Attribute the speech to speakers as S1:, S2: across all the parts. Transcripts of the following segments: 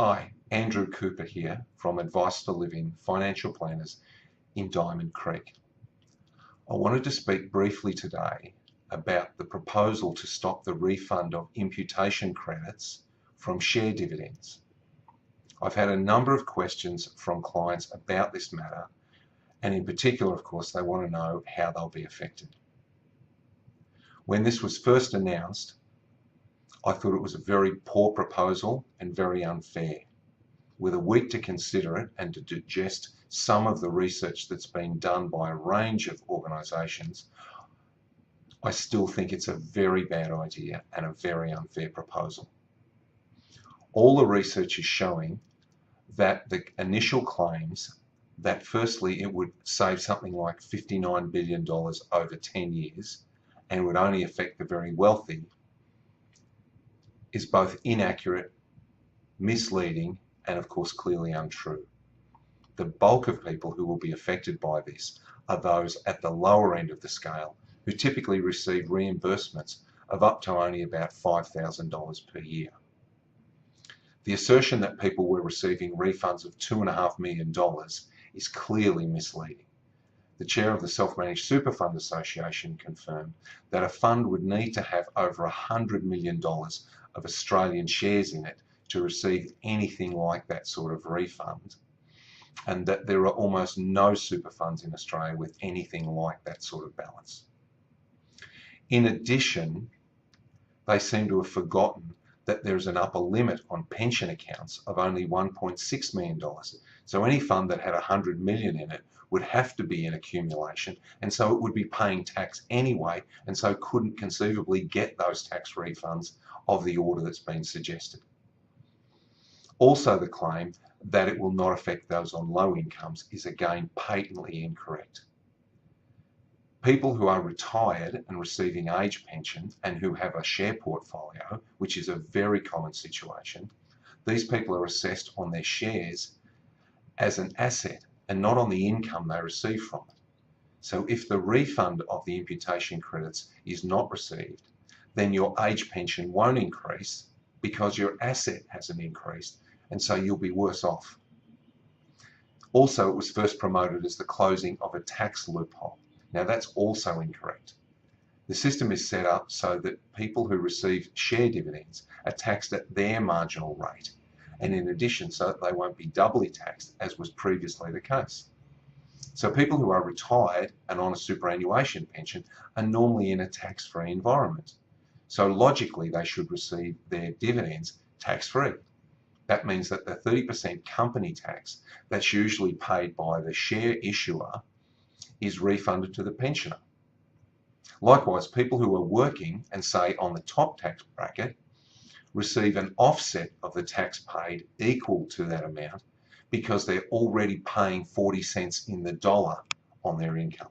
S1: Hi, Andrew Cooper here from Advice for Living Financial Planners in Diamond Creek. I wanted to speak briefly today about the proposal to stop the refund of imputation credits from share dividends. I've had a number of questions from clients about this matter, and in particular, of course, they want to know how they'll be affected. When this was first announced, I thought it was a very poor proposal and very unfair. With a week to consider it and to digest some of the research that's been done by a range of organisations, I still think it's a very bad idea and a very unfair proposal. All the research is showing that the initial claims that firstly it would save something like $59 billion over 10 years and would only affect the very wealthy is both inaccurate, misleading, and of course clearly untrue. The bulk of people who will be affected by this are those at the lower end of the scale who typically receive reimbursements of up to only about $5,000 per year. The assertion that people were receiving refunds of $2.5 million is clearly misleading. The chair of the Self-Managed Super Fund Association confirmed that a fund would need to have over $100 million of Australian shares in it to receive anything like that sort of refund, and that there are almost no super funds in Australia with anything like that sort of balance. In addition, they seem to have forgotten that there's an upper limit on pension accounts of only $1.6 million. So any fund that had $100 million in it would have to be in accumulation, and so it would be paying tax anyway, and so couldn't conceivably get those tax refunds of the order that's been suggested. Also, the claim that it will not affect those on low incomes is again patently incorrect. People who are retired and receiving age pension and who have a share portfolio, which is a very common situation, these people are assessed on their shares as an asset and not on the income they receive from it. So if the refund of the imputation credits is not received, then your age pension won't increase because your asset hasn't increased, and so you'll be worse off. Also, it was first promoted as the closing of a tax loophole. Now that's also incorrect. The system is set up so that people who receive share dividends are taxed at their marginal rate, and in addition so that they won't be doubly taxed as was previously the case. So people who are retired and on a superannuation pension are normally in a tax-free environment. So logically they should receive their dividends tax-free. That means that the 30% company tax that's usually paid by the share issuer is refunded to the pensioner. Likewise, people who are working and say on the top tax bracket receive an offset of the tax paid equal to that amount because they're already paying 40 cents in the dollar on their income.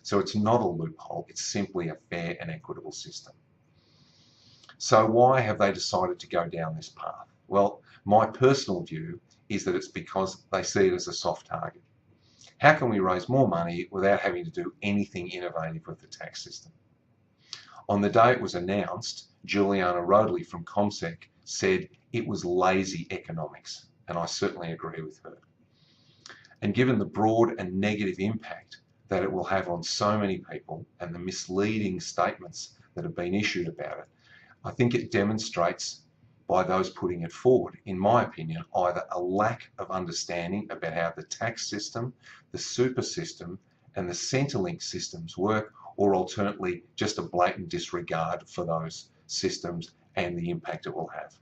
S1: So it's not a loophole, it's simply a fair and equitable system. So why have they decided to go down this path? Well, my personal view is that it's because they see it as a soft target. How can we raise more money without having to do anything innovative with the tax system? On the day it was announced, Juliana Rodley from ComSec said it was lazy economics, and I certainly agree with her. And given the broad and negative impact that it will have on so many people and the misleading statements that have been issued about it, I think it demonstrates by those putting it forward, in my opinion, either a lack of understanding about how the tax system, the super system, and the Centrelink systems work, or alternately just a blatant disregard for those systems and the impact it will have.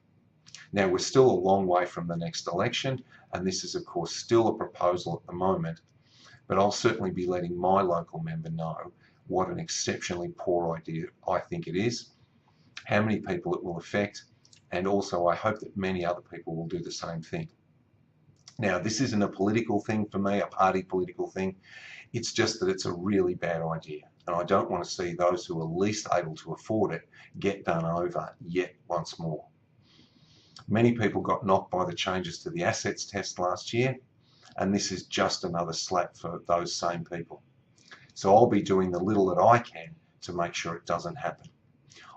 S1: Now, we're still a long way from the next election, and this is of course still a proposal at the moment, but I'll certainly be letting my local member know what an exceptionally poor idea I think it is, how many people it will affect, and also I hope that many other people will do the same thing. Now, this isn't a political thing for me, a party political thing. It's just that it's a really bad idea, and I don't want to see those who are least able to afford it get done over yet once more. Many people got knocked by the changes to the assets test last year, and this is just another slap for those same people. So I'll be doing the little that I can to make sure it doesn't happen.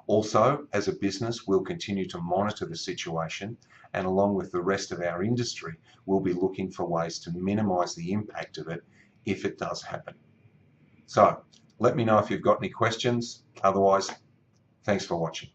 S1: Also, as a business, we'll continue to monitor the situation, and along with the rest of our industry, we'll be looking for ways to minimise the impact of it if it does happen. So let me know if you've got any questions. Otherwise, thanks for watching.